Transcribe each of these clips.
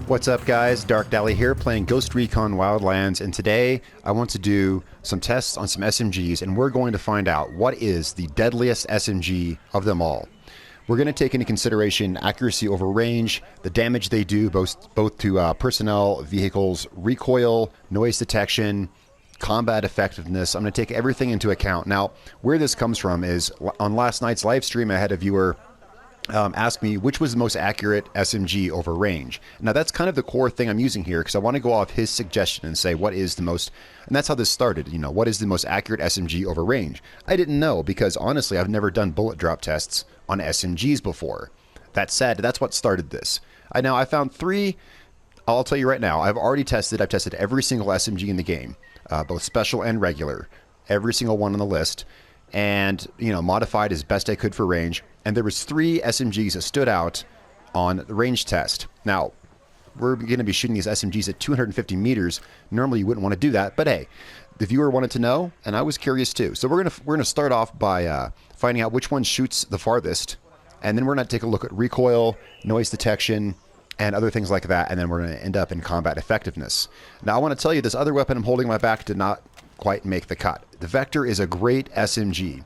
What's up guys, Darkdally here playing Ghost Recon Wildlands, and today I want to do some tests on some SMGs and we're going to find out what is the deadliest SMG of them all. We're going to take into consideration accuracy over range, the damage they do both to personnel, vehicles, recoil, noise detection, combat effectiveness. I'm going to take everything into account. Now, where this comes from is on last night's live stream I had a viewer asked me which was the most accurate SMG over range. Now that's kind of the core thing I'm using here because I want to go off his suggestion and say what is the most, and that's how this started, you know, what is the most accurate SMG over range? I didn't know because honestly I've never done bullet drop tests on SMGs before. That said, that's what started this. I found three. I'll tell you right now, I've tested every single SMG in the game, both special and regular, every single one on the list, and you know, modified as best I could for range. And there was three SMGs that stood out on the range test. Now, we're going to be shooting these SMGs at 250 meters. Normally, you wouldn't want to do that, but hey, the viewer wanted to know, and I was curious too. So we're gonna start off by finding out which one shoots the farthest, and then we're going to take a look at recoil, noise detection, and other things like that, and then we're going to end up in combat effectiveness. Now, I want to tell you, this other weapon I'm holding in my back did not quite make the cut. The Vector is a great SMG.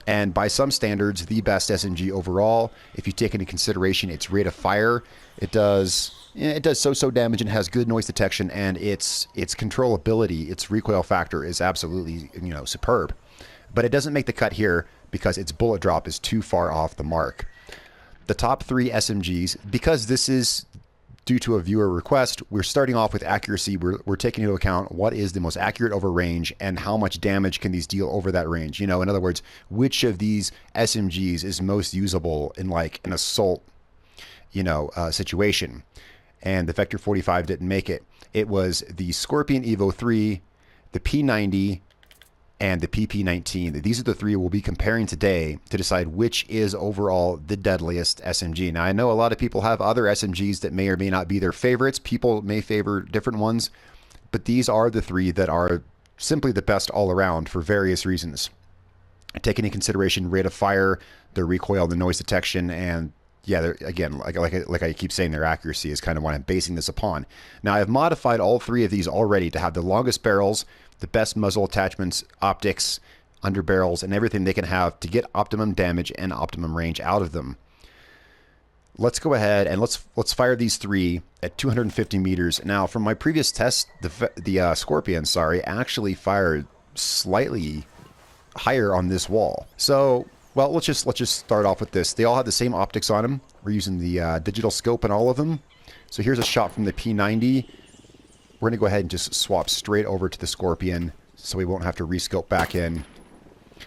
And by some standards, the best SMG overall. If you take into consideration its rate of fire, it does so damage and has good noise detection, and its controllability, its recoil factor is absolutely, you know, superb. But it doesn't make the cut here because its bullet drop is too far off the mark. The top three SMGs, because this is due to a viewer request, we're starting off with accuracy. We're taking into account what is the most accurate over range and how much damage can these deal over that range. You know, in other words, which of these SMGs is most usable in like an assault, you know, situation. And the Vector 45 didn't make it. It was the Scorpion Evo 3, the P90, and the PP19. These are the three we'll be comparing today to decide which is overall the deadliest SMG. Now, I know a lot of people have other SMGs that may or may not be their favorites. People may favor different ones, but these are the three that are simply the best all around for various reasons. Taking into consideration rate of fire, their recoil, the noise detection, and yeah, again, like I keep saying, their accuracy is kind of what I'm basing this upon. Now, I've modified all three of these already to have the longest barrels, the best muzzle attachments, optics, underbarrels, and everything they can have to get optimum damage and optimum range out of them. Let's go ahead and let's fire these three at 250 meters. Now, from my previous test, the Scorpion, actually fired slightly higher on this wall. So, well, let's just start off with this. They all have the same optics on them. We're using the digital scope in all of them. So here's a shot from the P90. We're going to go ahead and just swap straight over to the Scorpion so we won't have to rescope back in.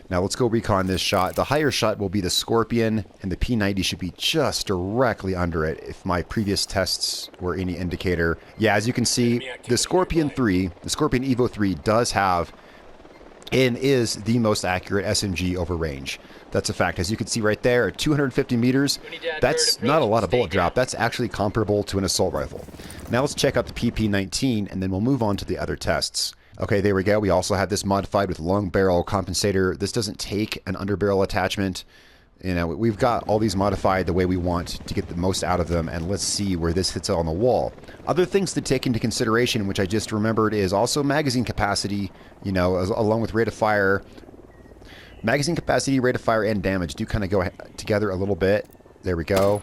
Now let's go recon this shot. The higher shot will be the Scorpion, and the P90 should be just directly under it if my previous tests were any indicator. Yeah, as you can see, the Scorpion Evo 3 does have and is the most accurate SMG over range. That's a fact. As you can see right there, at 250 meters, that's not a lot of bullet drop. That's actually comparable to an assault rifle. Now let's check out the PP19, and then we'll move on to the other tests. Okay, there we go. We also have this modified with long barrel compensator. This doesn't take an underbarrel attachment. You know, we've got all these modified the way we want to get the most out of them, and let's see where this hits on the wall. Other things to take into consideration, which I just remembered, is also magazine capacity, you know, along with rate of fire. Magazine capacity, rate of fire, and damage do kind of go together a little bit. There we go.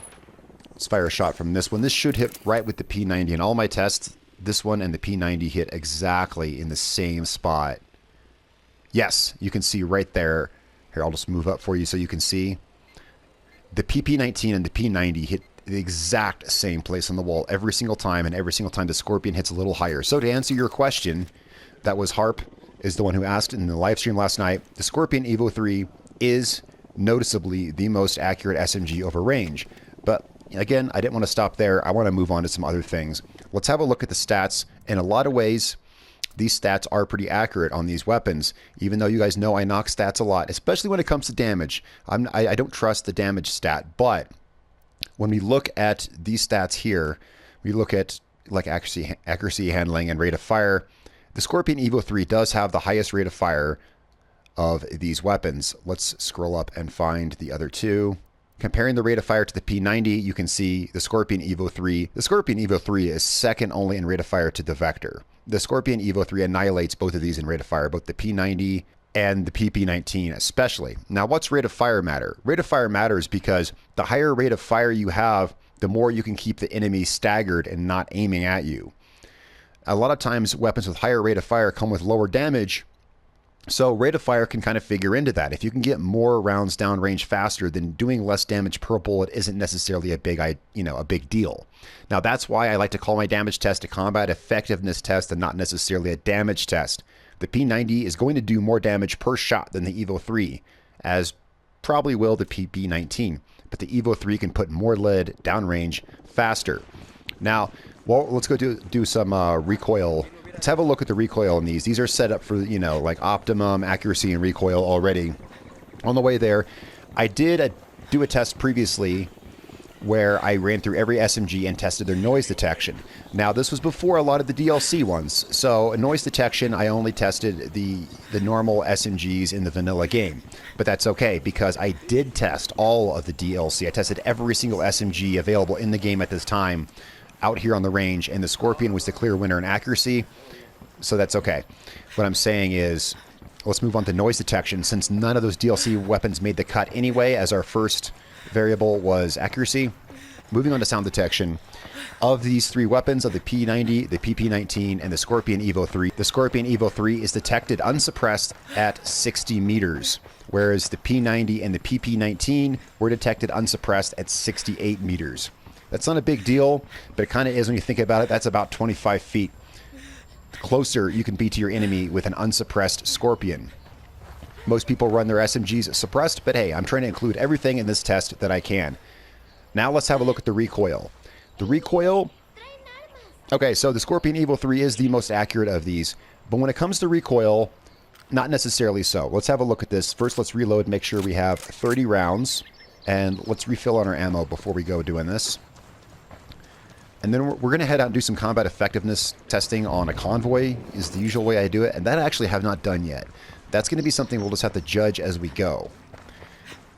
Let's fire a shot from this one. This should hit right with the P90. In all my tests, this one and the P90 hit exactly in the same spot. Yes, you can see right there. Here, I'll just move up for you so you can see. The PP19 and the P90 hit the exact same place on the wall every single time, and every single time the Scorpion hits a little higher. So to answer your question, that was Harp, is the one who asked in the live stream last night. The Scorpion Evo 3 is noticeably the most accurate SMG over range. But again, I didn't want to stop there. I want to move on to some other things. Let's have a look at the stats. In a lot of ways, these stats are pretty accurate on these weapons, even though you guys know I knock stats a lot, especially when it comes to damage. I don't trust the damage stat, but when we look at these stats here, we look at like accuracy, handling, and rate of fire. The Scorpion Evo 3 does have the highest rate of fire of these weapons. Let's scroll up and find the other two. Comparing the rate of fire to the P90, you can see the Scorpion Evo 3. The Scorpion Evo 3 is second only in rate of fire to the Vector. The Scorpion Evo 3 annihilates both of these in rate of fire, both the P90 and the PP19 especially. Now, what's rate of fire matter? Rate of fire matters because the higher rate of fire you have, the more you can keep the enemy staggered and not aiming at you. A lot of times, weapons with higher rate of fire come with lower damage, so rate of fire can kind of figure into that. If you can get more rounds downrange faster, then doing less damage per bullet isn't necessarily a big deal. Now, that's why I like to call my damage test a combat effectiveness test and not necessarily a damage test. The P90 is going to do more damage per shot than the Evo 3, as probably will the PP19. But the Evo 3 can put more lead downrange faster. Now, well, let's go do some recoil. Let's have a look at the recoil in these. These are set up for, like optimum accuracy and recoil already. On the way there, I did do a test previously where I ran through every SMG and tested their noise detection. Now, this was before a lot of the DLC ones. So, noise detection, I only tested the normal SMGs in the vanilla game. But that's okay, because I did test all of the DLC. I tested every single SMG available in the game at this time out here on the range, and the Scorpion was the clear winner in accuracy. So that's okay. What I'm saying is, let's move on to noise detection, since none of those DLC weapons made the cut anyway, as our first variable was accuracy. Moving on to sound detection. Of these three weapons, of the P90, the PP19, and the Scorpion Evo 3, the Scorpion Evo 3 is detected unsuppressed at 60 meters, whereas the P90 and the PP19 were detected unsuppressed at 68 meters. That's not a big deal, but it kind of is when you think about it. That's about 25 feet. The closer you can be to your enemy with an unsuppressed Scorpion. Most people run their SMGs suppressed, but hey, I'm trying to include everything in this test that I can. Now let's have a look at the recoil. The recoil... Okay, so the Scorpion Evo 3 is the most accurate of these, but when it comes to recoil, not necessarily so. Let's have a look at this. First, let's reload, make sure we have 30 rounds, and let's refill on our ammo before we go doing this. And then we're going to head out and do some combat effectiveness testing on a convoy, is the usual way I do it, and that I actually have not done yet. That's going to be something we'll just have to judge as we go.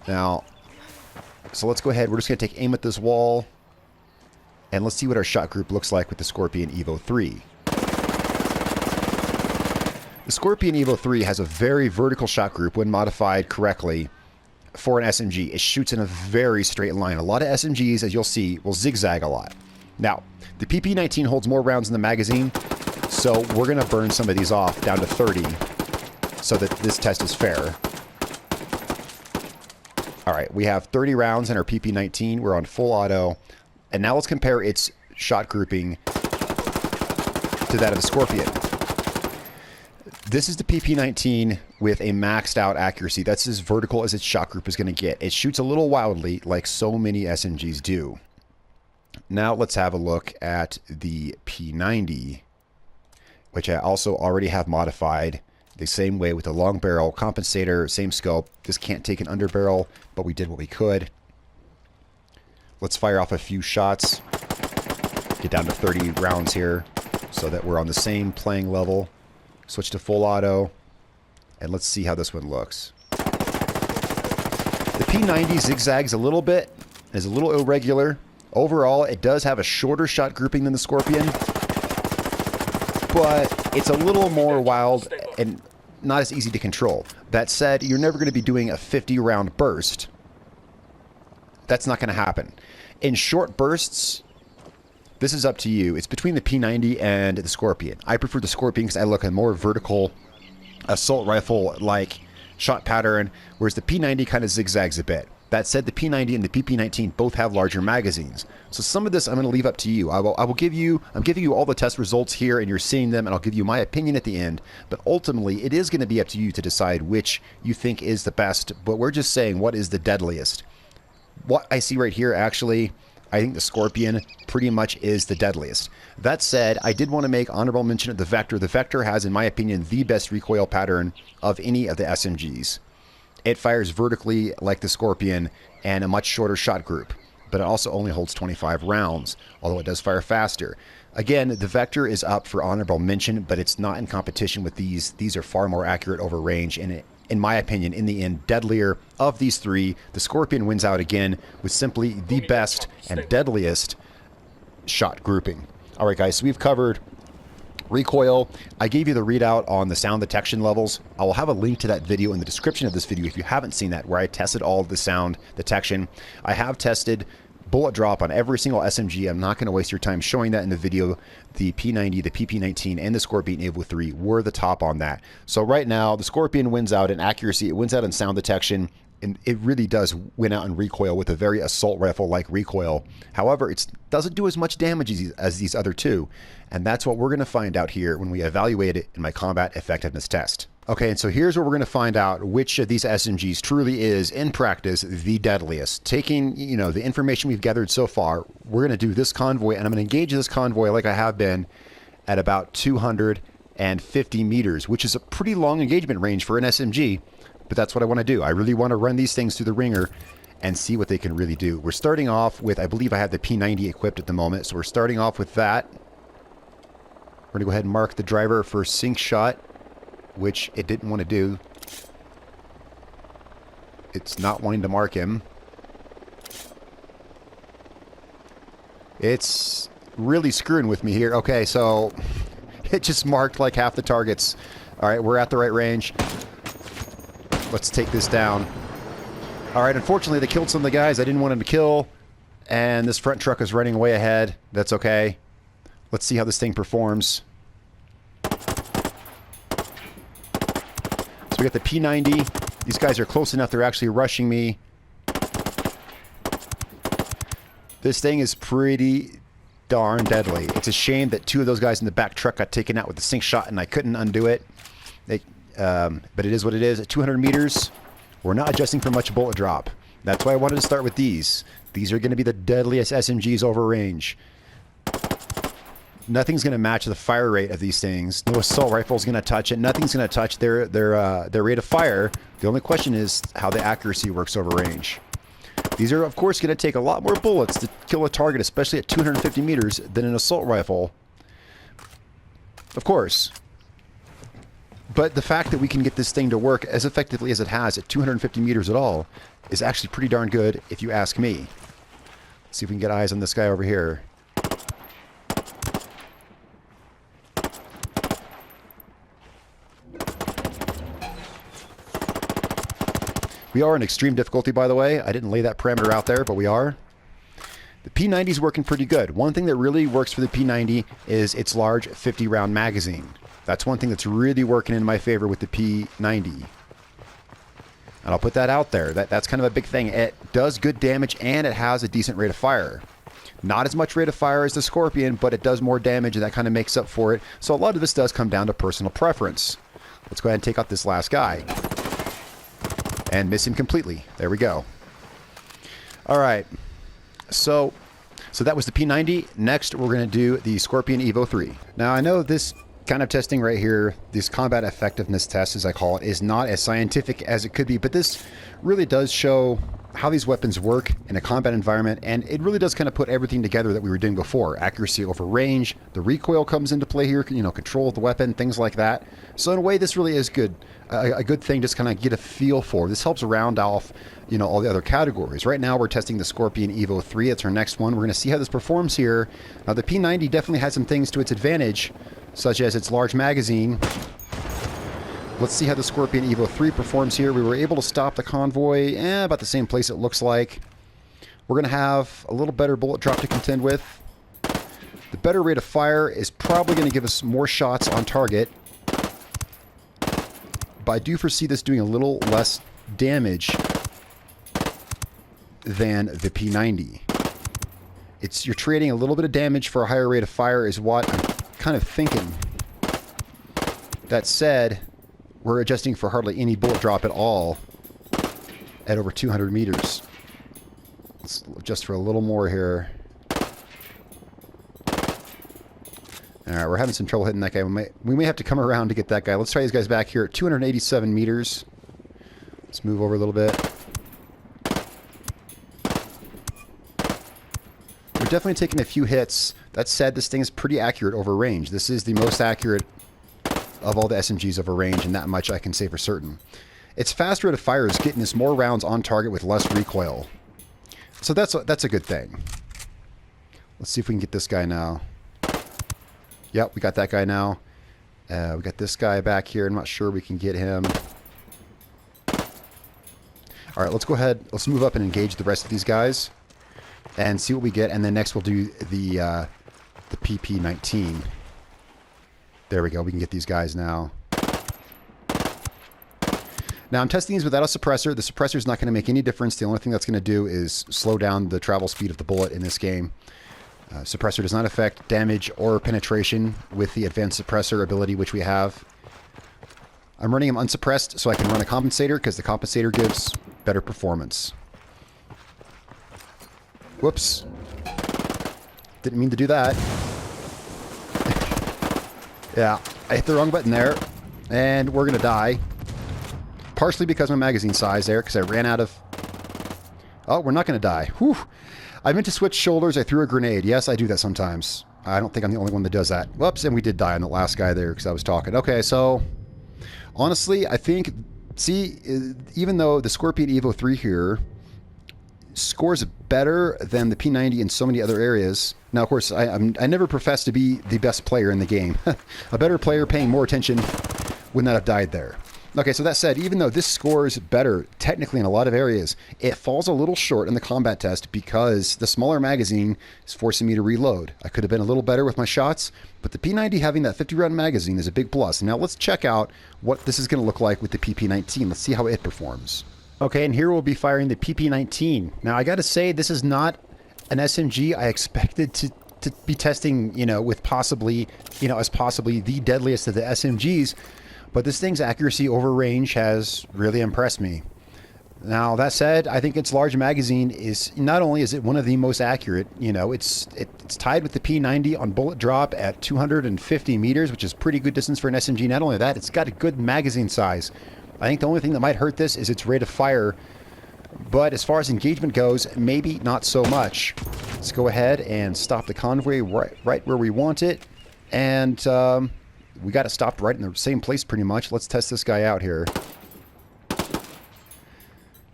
Now, so let's go ahead. We're just going to take aim at this wall, and let's see what our shot group looks like with the Scorpion Evo 3. The Scorpion Evo 3 has a very vertical shot group when modified correctly for an SMG. It shoots in a very straight line. A lot of SMGs, as you'll see, will zigzag a lot. Now, the PP19 holds more rounds in the magazine, so we're going to burn some of these off down to 30 so that this test is fair. All right, we have 30 rounds in our PP19. We're on full auto. And now let's compare its shot grouping to that of the Scorpion. This is the PP19 with a maxed out accuracy. That's as vertical as its shot group is going to get. It shoots a little wildly, like so many SMGs do. Now let's have a look at the P90, which I also already have modified the same way with the long barrel compensator, same scope. This can't take an underbarrel, but we did what we could. Let's fire off a few shots, get down to 30 rounds here so that we're on the same playing level. Switch to full auto, and let's see how this one looks. The P90 zigzags a little bit, is a little irregular. Overall, it does have a shorter shot grouping than the Scorpion, but it's a little more wild and not as easy to control. That said, you're never going to be doing a 50-round burst. That's not going to happen. In short bursts, this is up to you. It's between the P90 and the Scorpion. I prefer the Scorpion because I look at a more vertical assault rifle-like shot pattern, whereas the P90 kind of zigzags a bit. That said, the P90 and the PP19 both have larger magazines. So some of this I'm going to leave up to you. I'm giving you all the test results here, and you're seeing them, and I'll give you my opinion at the end. But ultimately, it is going to be up to you to decide which you think is the best. But we're just saying, what is the deadliest? What I see right here, actually, I think the Scorpion pretty much is the deadliest. That said, I did want to make honorable mention of the Vector. The Vector has, in my opinion, the best recoil pattern of any of the SMGs. It fires vertically like the Scorpion and a much shorter shot group, but it also only holds 25 rounds, although it does fire faster. Again, the Vector is up for honorable mention, but it's not in competition with these. These are far more accurate over range, and in my opinion, in the end, deadlier of these three. The Scorpion wins out again with simply the best and deadliest shot grouping. All right, guys, so we've covered recoil. I gave you the readout on the sound detection levels. I will have a link to that video in the description of this video if you haven't seen that, where I tested all of the sound detection. I have tested bullet drop on every single SMG. I'm not going to waste your time showing that in the video. The P90, the PP19, and the Scorpion Evo 3 were the top on that. So right now, the Scorpion wins out in accuracy. It wins out in sound detection. And it really does win out in recoil with a very assault rifle-like recoil. However, it doesn't do as much damage as these other two. And that's what we're going to find out here when we evaluate it in my combat effectiveness test. Okay, and so here's where we're going to find out which of these SMGs truly is, in practice, the deadliest. Taking, the information we've gathered so far, we're going to do this convoy, and I'm going to engage this convoy like I have been at about 250 meters, which is a pretty long engagement range for an SMG. But that's what I want to do. I really want to run these things through the ringer and see what they can really do. We're starting off with, I believe I have the P90 equipped at the moment, so we're starting off with that. We're going to go ahead and mark the driver for sync shot, which it didn't want to do. It's not wanting to mark him. It's really screwing with me here. Okay, so it just marked like half the targets. All right, we're at the right range. Let's take this down. All right, unfortunately, they killed some of the guys I didn't want them to kill, and this front truck is running way ahead. That's okay. Let's see how this thing performs. So we got the P90. These guys are close enough. They're actually rushing me. This thing is pretty darn deadly. It's a shame that two of those guys in the back truck got taken out with the sync shot, and I couldn't undo it. But it is what it is. At 200 meters, we're not adjusting for much bullet drop. That's why I wanted to start with these. These are going to be the deadliest SMGs over range. Nothing's going to match the fire rate of these things. No assault rifle's going to touch it. Nothing's going to touch their rate of fire. The only question is how the accuracy works over range. These are, of course, going to take a lot more bullets to kill a target, especially at 250 meters, than an assault rifle. Of course. But the fact that we can get this thing to work as effectively as it has at 250 meters at all is actually pretty darn good, if you ask me. Let's see if we can get eyes on this guy over here. We are in extreme difficulty, by the way. I didn't lay that parameter out there, but we are. The P90 is working pretty good. One thing that really works for the P90 is its large 50-round magazine. That's one thing that's really working in my favor with the P90. And I'll put that out there. That's kind of a big thing. It does good damage, and it has a decent rate of fire. Not as much rate of fire as the Scorpion, but it does more damage, and that kind of makes up for it. So a lot of this does come down to personal preference. Let's go ahead and take out this last guy. And miss him completely. There we go. All right. So that was the P90. Next, we're going to do the Scorpion Evo 3. Now, I know this kind of testing right here, this combat effectiveness test, as I call it, is not as scientific as it could be, but this really does show how these weapons work in a combat environment, and it really does kind of put everything together that we were doing before. Accuracy over range, the recoil comes into play here, control of the weapon, things like that. So in a way, this really is good. A good thing just kind of get a feel for. This helps round off, all the other categories. Right now, we're testing the Scorpion Evo 3. It's our next one. We're going to see how this performs here. Now, the P90 definitely has some things to its advantage, such as its large magazine. Let's see how the Scorpion Evo 3 performs here. We were able to stop the convoy about the same place it looks like. We're going to have a little better bullet drop to contend with. The better rate of fire is probably going to give us more shots on target. But I do foresee this doing a little less damage than the P90. You're trading a little bit of damage for a higher rate of fire is what I'm kind of thinking. That said, we're adjusting for hardly any bullet drop at all at over 200 meters. Let's adjust for a little more here. Alright, we're having some trouble hitting that guy. We may have to come around to get that guy. Let's try these guys back here at 287 meters. Let's move over a little bit. We're definitely taking a few hits. That said, this thing is pretty accurate over range. This is the most accurate of all the SMGs over range, and that much I can say for certain. its fast rate of fire is getting us more rounds on target with less recoil. So that's a good thing. Let's see if we can get this guy now. Yep, we got that guy now. We got this guy back here. I'm not sure we can get him. All right, let's go ahead. Let's move up and engage the rest of these guys and see what we get. And then next we'll do the PP-19. There we go. We can get these guys now. Now I'm testing these without a suppressor. The suppressor is not going to make any difference. The only thing that's going to do is slow down the travel speed of the bullet in this game. Suppressor does not affect damage or penetration with the advanced suppressor ability which we have. I'm running them unsuppressed so I can run a compensator because the compensator gives better performance. Whoops. Didn't mean to do that. Yeah, I hit the wrong button there. And we're going to die. Partially because of my magazine size there, because I ran out of... Oh, we're not going to die. Whew. I meant to switch shoulders. I threw a grenade. Yes, I do that sometimes. I don't think I'm the only one that does that. Whoops, and we did die on the last guy there because I was talking. Okay, so... Honestly, I think... See, even though the Scorpion Evo 3 here scores better than the P90 in so many other areas... Now, of course, I never profess to be the best player in the game. A better player paying more attention would not have died there. Okay, so that said, even though this scores better technically in a lot of areas, it falls a little short in the combat test because the smaller magazine is forcing me to reload. I could have been a little better with my shots, but the P90 having that 50-round magazine is a big plus. Now let's check out what this is going to look like with the PP-19. Let's see how it performs. Okay, and here we'll be firing the PP-19. Now I got to say, this is not an SMG I expected to be testing, with possibly, as possibly the deadliest of the SMGs. But this thing's accuracy over range has really impressed me. Now, that said, I think its large magazine is, not only is it one of the most accurate, it's tied with the P90 on bullet drop at 250 meters, which is pretty good distance for an SMG. Not only that, it's got a good magazine size. I think the only thing that might hurt this is its rate of fire. But as far as engagement goes, maybe not so much. Let's go ahead and stop the convoy right where we want it. And... we got it stopped right in the same place pretty much. Let's test this guy out here.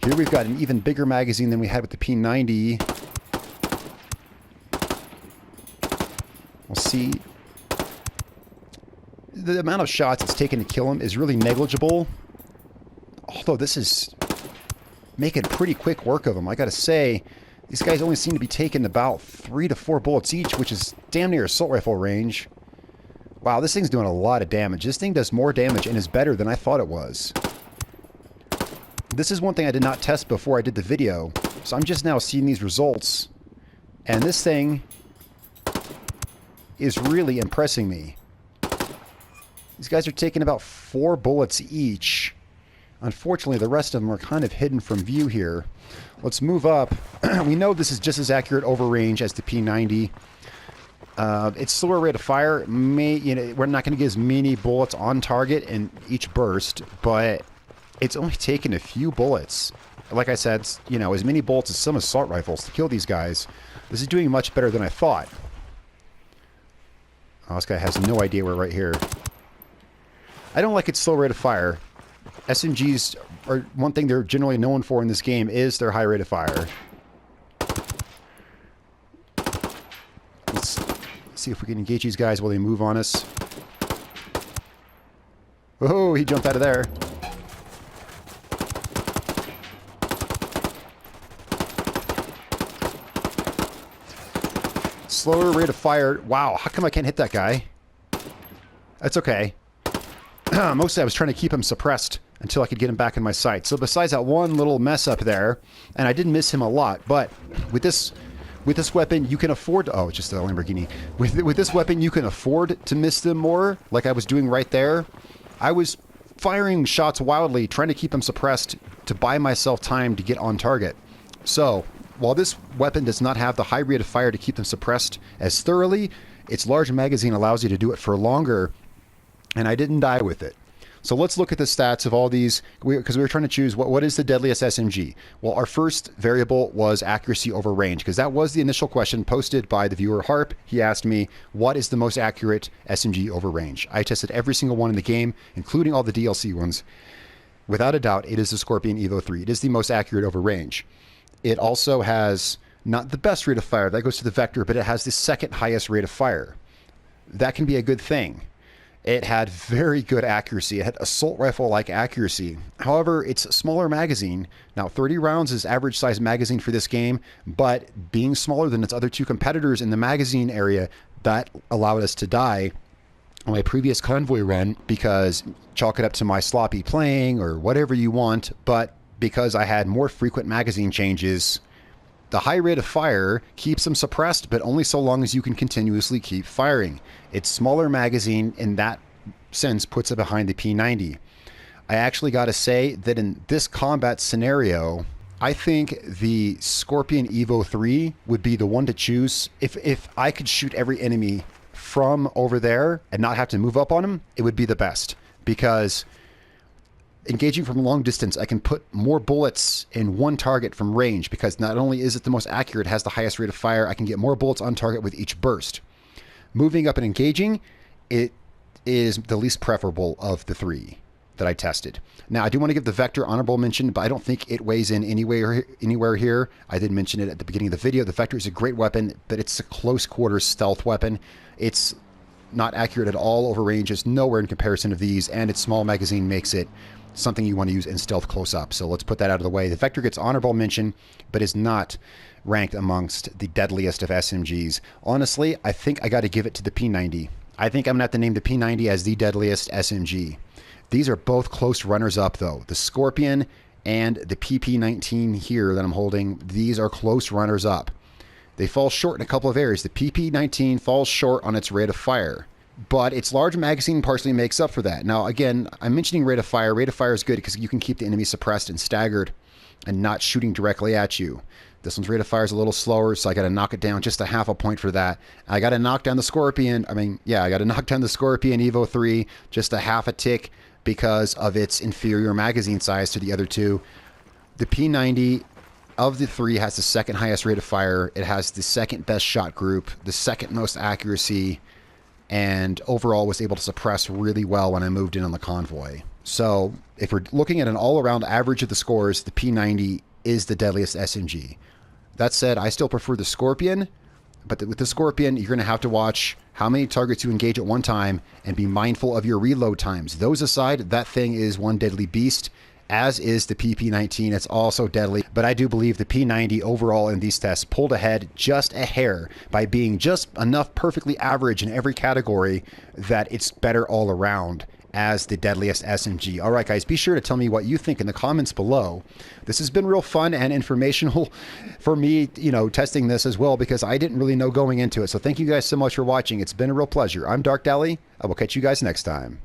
Here we've got an even bigger magazine than we had with the P90. We'll see. The amount of shots it's taken to kill him is really negligible. Although this is making pretty quick work of him. I gotta say, these guys only seem to be taking about 3 to 4 bullets each, which is damn near assault rifle range. Wow, this thing's doing a lot of damage. This thing does more damage and is better than I thought it was. This is one thing I did not test before I did the video, so I'm just now seeing these results. And this thing is really impressing me. These guys are taking about 4 bullets each. Unfortunately, the rest of them are kind of hidden from view here. Let's move up. We know this is just as accurate over range as the P90. Its slower rate of fire we're not going to get as many bullets on target in each burst, but it's only taken a few bullets. Like I said, as many bullets as some assault rifles to kill these guys. This is doing much better than I thought. Oh, this guy has no idea we're right here. I don't like its slow rate of fire. SMGs are one thing they're generally known for in this game is their high rate of fire. Let's see if we can engage these guys while they move on us. Oh, he jumped out of there. Slower rate of fire. Wow, how come I can't hit that guy? That's okay. Mostly I was trying to keep him suppressed until I could get him back in my sight. So besides that one little mess up there, and I didn't miss him a lot, but with this weapon, you can afford... Oh, it's just a Lamborghini. With this weapon, you can afford to miss them more, like I was doing right there. I was firing shots wildly, trying to keep them suppressed to buy myself time to get on target. So, while this weapon does not have the high rate of fire to keep them suppressed as thoroughly, its large magazine allows you to do it for longer, and I didn't die with it. So let's look at the stats of all these, because we were trying to choose what is the deadliest SMG. Well, our first variable was accuracy over range, because that was the initial question posted by the viewer Harp. He asked me, what is the most accurate SMG over range? I tested every single one in the game, including all the DLC ones, Without a doubt, it is the Scorpion Evo 3. It is the most accurate over range. It also has not the best rate of fire. That goes to the Vector, but it has the second highest rate of fire. That can be a good thing. It had very good accuracy. It had assault rifle-like accuracy. However, it's a smaller magazine. Now, 30 rounds is average size magazine for this game, but being smaller than its other two competitors in the magazine area, that allowed us to die on my previous convoy run, because chalk it up to my sloppy playing or whatever you want, but because I had more frequent magazine changes, the high rate of fire keeps them suppressed, but only so long as you can continuously keep firing. Its smaller magazine in that sense puts it behind the P90. I actually got to say that in this combat scenario, I think the Scorpion Evo 3 would be the one to choose. If I could shoot every enemy from over there and not have to move up on them, it would be the best, because engaging from a long distance, I can put more bullets in one target from range, because not only is it the most accurate, it has the highest rate of fire, I can get more bullets on target with each burst. Moving up and engaging, it is the least preferable of the three that I tested. Now, I do want to give the Vector honorable mention, but I don't think it weighs in anywhere here. I did mention it at the beginning of the video. The Vector is a great weapon, but it's a close quarters stealth weapon. It's not accurate at all over range. It's nowhere in comparison of these, and its small magazine makes it something you want to use in stealth close up. So let's put that out of the way. The Vector gets honorable mention, but is not ranked amongst the deadliest of SMGs. Honestly, I think I got to give it to the P90. I think I'm going to have to name the P90 as the deadliest SMG. These are both close runners-up, though. The Scorpion and the PP19 here that I'm holding, these are close runners-up. They fall short in a couple of areas. The PP19 falls short on its rate of fire, but its large magazine partially makes up for that. Now, again, I'm mentioning rate of fire. Rate of fire is good because you can keep the enemy suppressed and staggered and not shooting directly at you. This one's rate of fire is a little slower, so I got to knock it down just a half a point for that. I got to knock down the Scorpion. I got to knock down the Scorpion Evo 3 just a half a tick because of its inferior magazine size to the other two. The P90 of the three has the second highest rate of fire. It has the second best shot group, the second most accuracy, and overall was able to suppress really well when I moved in on the convoy. So if we're looking at an all-around average of the scores, the P90 is the deadliest SMG. That said, I still prefer the Scorpion, but with the Scorpion, you're going to have to watch how many targets you engage at one time and be mindful of your reload times. Those aside, that thing is one deadly beast, as is the PP19. It's also deadly, but I do believe the P90 overall in these tests pulled ahead just a hair by being just enough perfectly average in every category that it's better all around as the deadliest SMG. All right, guys, be sure to tell me what you think in the comments below. This has been real fun and informational for me, testing this as well, because I didn't really know going into it. So thank you guys so much for watching. It's been a real pleasure. I'm Darkdally. I will catch you guys next time.